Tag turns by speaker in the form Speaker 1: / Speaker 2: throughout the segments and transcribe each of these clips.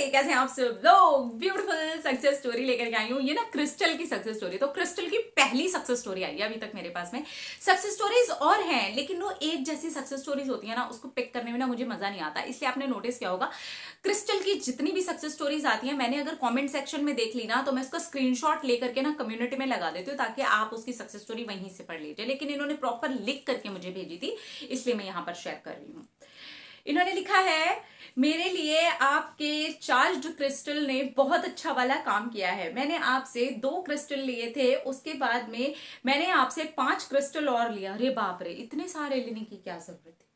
Speaker 1: कैसे हैं आप सब लोग। ब्यूटीफुल सक्सेस स्टोरी लेकर के आई हूँ। ये ना क्रिस्टल की सक्सेस स्टोरी, तो क्रिस्टल की पहली सक्सेस स्टोरी आई है अभी तक मेरे पास में। सक्सेस स्टोरीज और हैं, लेकिन वो एक जैसी सक्सेस स्टोरीज होती है ना, उसको पिक करने में ना मुझे मजा नहीं आता। इसलिए आपने नोटिस किया होगा, क्रिस्टल की जितनी भी सक्सेस स्टोरीज आती हैं, मैंने अगर कमेंट सेक्शन में देख ली ना, तो मैं उसका स्क्रीनशॉट लेकर के ना कम्युनिटी में लगा देती हूँ, ताकि आप उसकी सक्सेस स्टोरी वहीं से पढ़ लीजिए। लेकिन इन्होंने प्रॉपर लिख करके मुझे भेजी थी, इसलिए मैं यहाँ पर शेयर कर रही हूँ। इन्होंने लिखा है, मेरे लिए आपके चार्ज्ड क्रिस्टल ने बहुत अच्छा वाला काम किया है। मैंने आपसे 2 क्रिस्टल लिए थे, उसके बाद में मैंने आपसे 5 क्रिस्टल और लिया। अरे बाप रे, इतने सारे लेने की क्या जरूरत थी।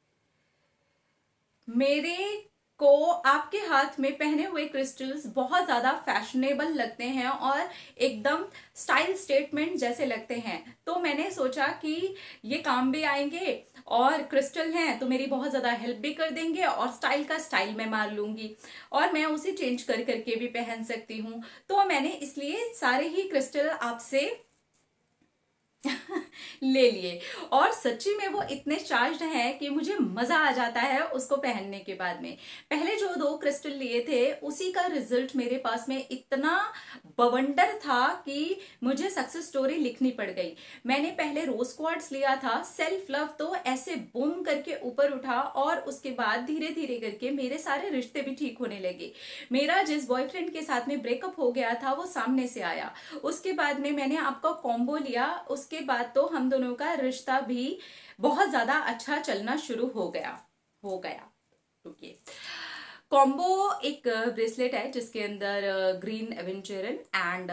Speaker 1: मेरे को आपके हाथ में पहने हुए क्रिस्टल्स बहुत ज्यादा फैशनेबल लगते हैं और एकदम स्टाइल स्टेटमेंट जैसे लगते हैं, तो मैंने सोचा कि ये काम भी आएंगे और क्रिस्टल हैं तो मेरी बहुत ज्यादा हेल्प भी कर देंगे, और स्टाइल का स्टाइल मैं मार लूंगी और मैं उसे चेंज कर करके भी पहन सकती हूँ। तो मैंने इसलिए सारे ही क्रिस्टल आपसे ले लिए, और सच्ची में वो इतने चार्ज्ड हैं कि मुझे मजा आ जाता है उसको पहनने के बाद में। पहले जो 2 क्रिस्टल लिए थे, उसी का रिजल्ट मेरे पास में इतना बवंडर था कि मुझे सक्सेस स्टोरी लिखनी पड़ गई। मैंने पहले रोज क्वार्ट्स लिया था, सेल्फ लव तो ऐसे बूम करके ऊपर उठा, और उसके बाद धीरे धीरे करके मेरे सारे रिश्ते भी ठीक होने लगे। मेरा जिस बॉयफ्रेंड के साथ में ब्रेकअप हो गया था, वो सामने से आया। उसके बाद में मैंने आपका कॉम्बो लिया, उसके बाद तो हम दोनों का रिश्ता भी बहुत ज्यादा अच्छा चलना शुरू हो गया। रुकिए। कॉम्बो एक ब्रेसलेट है जिसके अंदर ग्रीन एवेंचरन एंड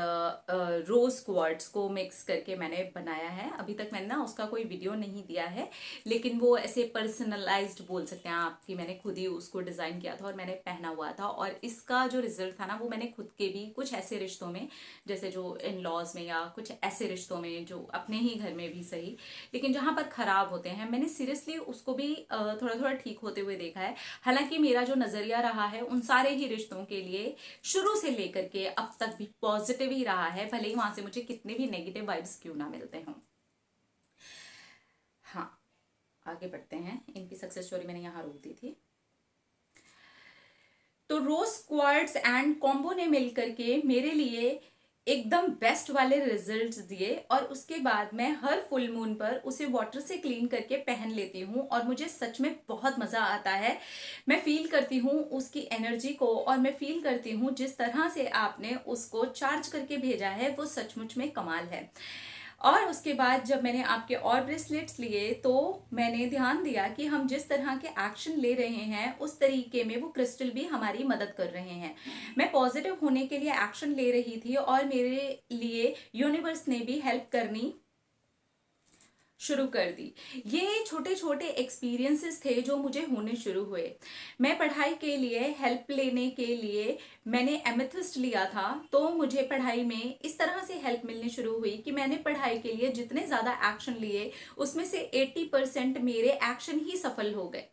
Speaker 1: रोज क्वार्ट्स को मिक्स करके मैंने बनाया है। अभी तक मैंने ना उसका कोई वीडियो नहीं दिया है, लेकिन वो ऐसे पर्सनलाइज्ड बोल सकते हैं आप, कि मैंने खुद ही उसको डिजाइन किया था और मैंने पहना हुआ था। और इसका जो रिजल्ट था ना, वो मैंने खुद के भी कुछ ऐसे रिश्तों में, जैसे जो इन लॉज में या कुछ ऐसे रिश्तों में जो अपने ही घर में भी सही, लेकिन जहां पर खराब होते हैं, मैंने सीरियसली उसको भी थोड़ा थोड़ा ठीक होते हुए देखा है। हालांकि मेरा जो नजरिया रहा है उन सारे ही रिश्तों के लिए, शुरू से लेकर के अब तक भी पॉजिटिव ही रहा है, भले ही वहां से मुझे कितने भी नेगेटिव वाइब्स क्यों ना मिलते हों। हाँ, आगे बढ़ते हैं। इनकी सक्सेस स्टोरी मैंने यहाँ रोक दी थी। तो रोज क्वार्ट्स एंड कॉम्बो ने मिलकर के मेरे लिए एकदम बेस्ट वाले रिजल्ट्स दिए, और उसके बाद मैं हर फुल मून पर उसे वाटर से क्लीन करके पहन लेती हूँ, और मुझे सच में बहुत मजा आता है। मैं फील करती हूँ उसकी एनर्जी को, और मैं फील करती हूँ जिस तरह से आपने उसको चार्ज करके भेजा है, वो सचमुच में कमाल है। और उसके बाद जब मैंने आपके और ब्रेसलेट्स लिए, तो मैंने ध्यान दिया कि हम जिस तरह के एक्शन ले रहे हैं, उस तरीके में वो क्रिस्टल भी हमारी मदद कर रहे हैं। मैं पॉजिटिव होने के लिए एक्शन ले रही थी, और मेरे लिए यूनिवर्स ने भी हेल्प करनी शुरू कर दी। ये छोटे छोटे एक्सपीरियंसेस थे जो मुझे होने शुरू हुए। मैं पढ़ाई के लिए हेल्प लेने के लिए मैंने एमेथिस्ट लिया था, तो मुझे पढ़ाई में इस तरह से हेल्प मिलनी शुरू हुई कि मैंने पढ़ाई के लिए जितने ज्यादा एक्शन लिए, उसमें से 80% मेरे एक्शन ही सफल हो गए।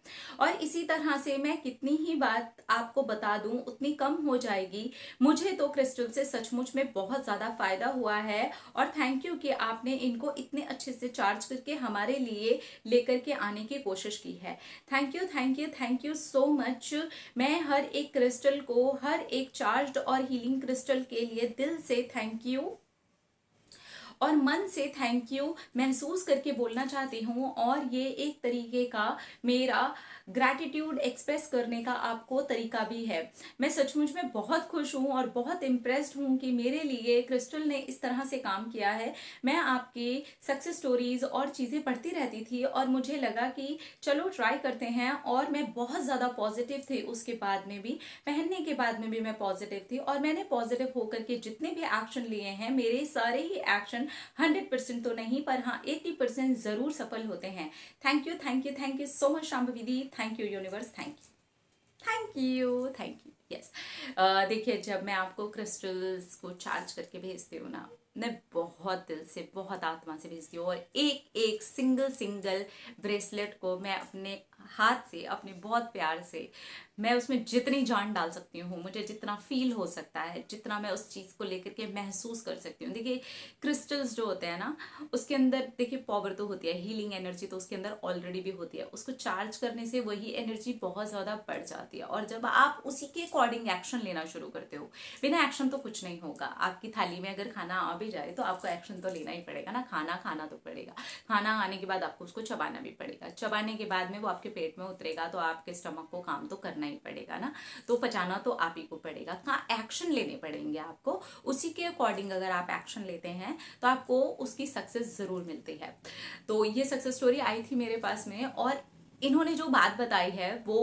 Speaker 1: और इसी तरह से मैं कितनी ही बात आपको बता दूं उतनी कम हो जाएगी। मुझे तो क्रिस्टल से सचमुच में बहुत ज्यादा फायदा हुआ है, और थैंक यू कि आपने इनको इतने अच्छे से चार्ज करके हमारे लिए लेकर के आने की कोशिश की है। Thank you, thank you, thank you so much. मैं हर एक क्रिस्टल को, हर एक चार्ज्ड और हीलिंग क्रिस्टल के लिए दिल से थैंक यू और मन से थैंक यू महसूस करके बोलना चाहती हूँ। और ये एक तरीके का मेरा ग्रैटिट्यूड एक्सप्रेस करने का आपको तरीका भी है। मैं सचमुच में बहुत खुश हूँ और बहुत इम्प्रेस्ड हूँ कि मेरे लिए क्रिस्टल ने इस तरह से काम किया है। मैं आपकी सक्सेस स्टोरीज और चीज़ें पढ़ती रहती थी, और मुझे लगा कि चलो ट्राई करते हैं, और मैं बहुत ज़्यादा पॉजिटिव थी। उसके बाद में भी, पहनने के बाद में भी मैं पॉजिटिव थी, और मैंने पॉजिटिव होकर के जितने भी एक्शन लिए हैं, मेरे सारे ही एक्शन 100% तो नहीं, पर हाँ 80% जरूर सफल होते हैं। Thank you, thank you, thank you so much Shambhavi. Thank you universe, thank you, thank you, thank you. Yes, देखिए, जब मैं आपको क्रिस्टल्स को चार्ज करके भेजती हूँ ना, मैं बहुत दिल से, बहुत आत्मा से भेजती हूँ, और एक एक सिंगल सिंगल ब्रेसलेट को मैं अपने हाथ से, अपने बहुत प्यार से, मैं उसमें जितनी जान डाल सकती हूँ, मुझे जितना फील हो सकता है, जितना मैं उस चीज़ को लेकर के महसूस कर सकती हूँ। देखिए, क्रिस्टल्स जो होते हैं ना, उसके अंदर देखिए पावर तो होती है, हीलिंग एनर्जी तो उसके अंदर ऑलरेडी भी होती है। उसको चार्ज करने से वही एनर्जी बहुत ज़्यादा बढ़ जाती है, और जब आप उसी के अकॉर्डिंग एक्शन एक्शन लेना शुरू करते हो। बिना एक्शन तो कुछ नहीं होगा। आपकी थाली में अगर खाना आ भी जाए तो आपको एक्शन तो लेना ही पड़ेगा ना, खाना खाना तो पड़ेगा। खाना खाने के बाद आपको उसको चबाना भी पड़ेगा, चबाने के बाद में वो आपके पेट में उतरेगा तो आपके स्टमक को काम तो करना ही पड़ेगा ना, तो पचाना तो आप ही को पड़ेगा। कहाँ एक्शन लेने पड़ेंगे आपको, उसी के अकॉर्डिंग अगर आप एक्शन लेते हैं तो आपको उसकी सक्सेस जरूर मिलती है। तो ये सक्सेस स्टोरी आई थी मेरे पास में, और इन्होंने जो बात बताई है वो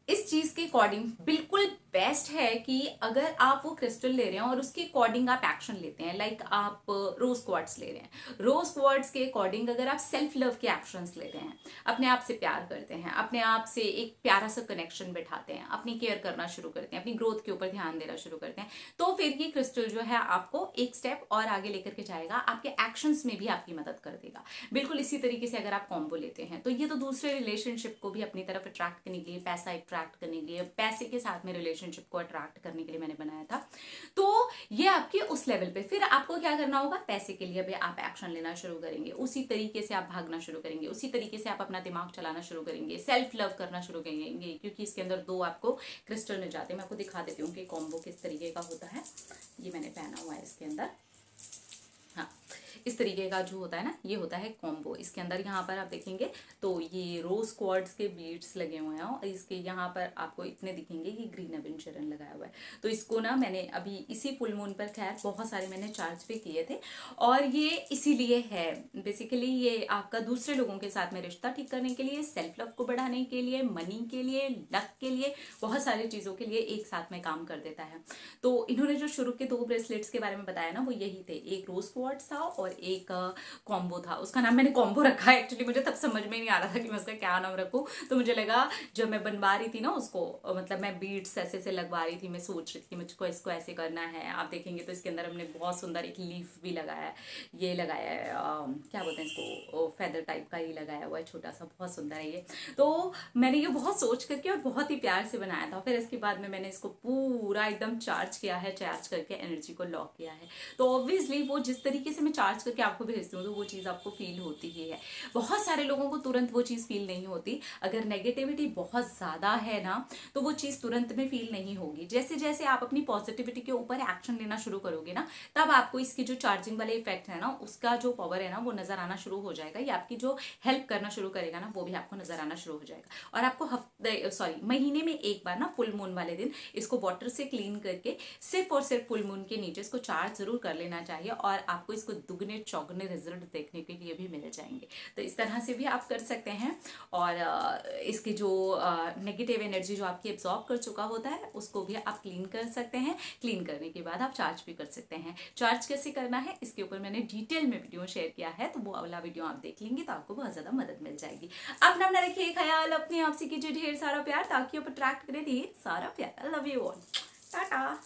Speaker 1: इस चीज के अकॉर्डिंग बिल्कुल बेस्ट है कि अगर आप वो क्रिस्टल ले रहे हैं और उसके अकॉर्डिंग आप एक्शन लेते हैं, लाइक आप रोज क्वार्ट्स ले रहे हैं, रोज क्वार्ट्स के अकॉर्डिंग अगर आप सेल्फ लव के एक्शंस लेते हैं, अपने आप से प्यार करते हैं, अपने आप से एक प्यारा सा कनेक्शन बैठाते हैं, अपनी केयर करना शुरू करते हैं, अपनी ग्रोथ के ऊपर ध्यान देना शुरू करते हैं, तो फिर ये क्रिस्टल जो है आपको एक स्टेप और आगे लेकर के जाएगा, आपके एक्शंस में भी आपकी मदद कर देगा। बिल्कुल इसी तरीके से अगर आप कॉम्बो लेते हैं तो ये तो दूसरे रिलेशनशिप को भी अपनी तरफ अट्रैक्ट करने के लिए, पैसा अट्रैक्ट करने के लिए, पैसे के साथ में रिलेशनशिप को अट्रैक्ट करने के लिए मैंने बनाया था। तो ये आपके उस लेवल पे, फिर आपको क्या करना होगा, पैसे के लिए भी आप एक्शन लेना शुरू करेंगे, उसी तरीके से आप भागना शुरू करेंगे, उसी तरीके से आप अपना दिमाग चलाना शुरू करेंगे, सेल्फ लव करना शुरू करेंगे, क्योंकि इसके अंदर दो आपको क्रिस्टल मिल जाते हैं। मैं आपको दिखा देती हूँ कि कॉम्बो किस तरीके का होता है। ये मैंने पहना हुआ है इसके अंदर, हाँ इस तरीके का जो होता है ना, ये होता है कॉम्बो। इसके अंदर यहाँ पर आप देखेंगे तो ये रोज क्वार्ट्स के बीड्स लगे हुए हैं, और इसके यहाँ पर आपको इतने दिखेंगे कि ग्रीन अवेंचरन लगाया हुआ है। तो इसको ना मैंने अभी इसी फुल मून पर, खैर बहुत सारे मैंने चार्ज भी किए थे, और ये इसीलिए है बेसिकली, ये आपका दूसरे लोगों के साथ में रिश्ता ठीक करने के लिए, सेल्फ लव को बढ़ाने के लिए, मनी के लिए, लक के लिए, बहुत सारी चीज़ों के लिए एक साथ में काम कर देता है। तो इन्होंने जो शुरू के 2 ब्रेसलेट्स के बारे में बताया ना, वो यही थे, एक रोज क्वार्ट्स था और एक कॉम्बो था। उसका नाम मैंने कॉम्बो रखा है, एक्चुअली मुझे तब समझ में नहीं आ रहा था कि मैं उसका क्या नाम रखूं। तो मुझे लगा जब मैं बनवा रही थी ना उसको, मतलब मैं बीड्स ऐसे ऐसे लगवा रही थी, मैं सोच रही थी कि मुझको इसको ऐसे करना है। आप देखेंगे तो इसके अंदर हमने बहुत सुंदर एक लीफ भी लगाया है, ये लगाया है क्या बोलते हैं इसको, फेदर टाइप का ही लगाया हुआ है, छोटा सा, बहुत सुंदर है ये। तो मैंने ये बहुत सोच करके और बहुत ही प्यार से बनाया था। फिर इसके बाद में मैंने इसको पूरा एकदम चार्ज किया है, चार्ज करके एनर्जी को लॉक किया है। तो ऑब्वियसली वो जिस तरीके से मैं चार्ज करके आपको भेजती हूँ तो वो चीज़ आपको फील होती ही है। बहुत सारे लोगों को तुरंत वो चीज़ फील नहीं होती। अगर नेगेटिविटी बहुत ज़्यादा है ना तो वो चीज़ तुरंत में फील नहीं होगी। जैसे जैसे आप अपनी पॉजिटिविटी के ऊपर एक्शन लेना शुरू करोगे ना, तब आपको इसकी जो चार्जिंग वाले इफेक्ट है ना, उसका जो पावर है ना, वो नजर आना शुरू हो जाएगा। ये आपकी जो हेल्प करना शुरू करेगा ना, वो भी आपको नजर आना शुरू हो जाएगा। और आपको महीने में एक बार ना, फुल मून वाले दिन इसको वाटर से क्लीन करके सिर्फ और सिर्फ फुल मून के नीचे इसको चार्ज जरूर कर लेना चाहिए, और आपको इसको दुगने चौगने रिजल्ट देखने के लिए भी मिल जाएंगे। तो इस तरह से भी आप कर सकते हैं। और इसकी जो नेगेटिव एनर्जी जो आपकी एब्जॉर्ब कर चुका होता है, उसको भी आप क्लीन कर सकते हैं। क्लीन करने के बाद आप चार्ज भी कर सकते हैं। चार्ज कैसे करना है इसके ऊपर मैंने डिटेल में वीडियो शेयर किया है, तो वो वाला वीडियो आप देख लेंगे तो आपको बहुत ज्यादा मदद मिल जाएगी। अपना रखिए ख्याल, अपने आप से कीजिए ढेर सारा प्यार, ताकि आप अट्रैक्ट करें ढेर सारा प्यार। Love you all, Tata.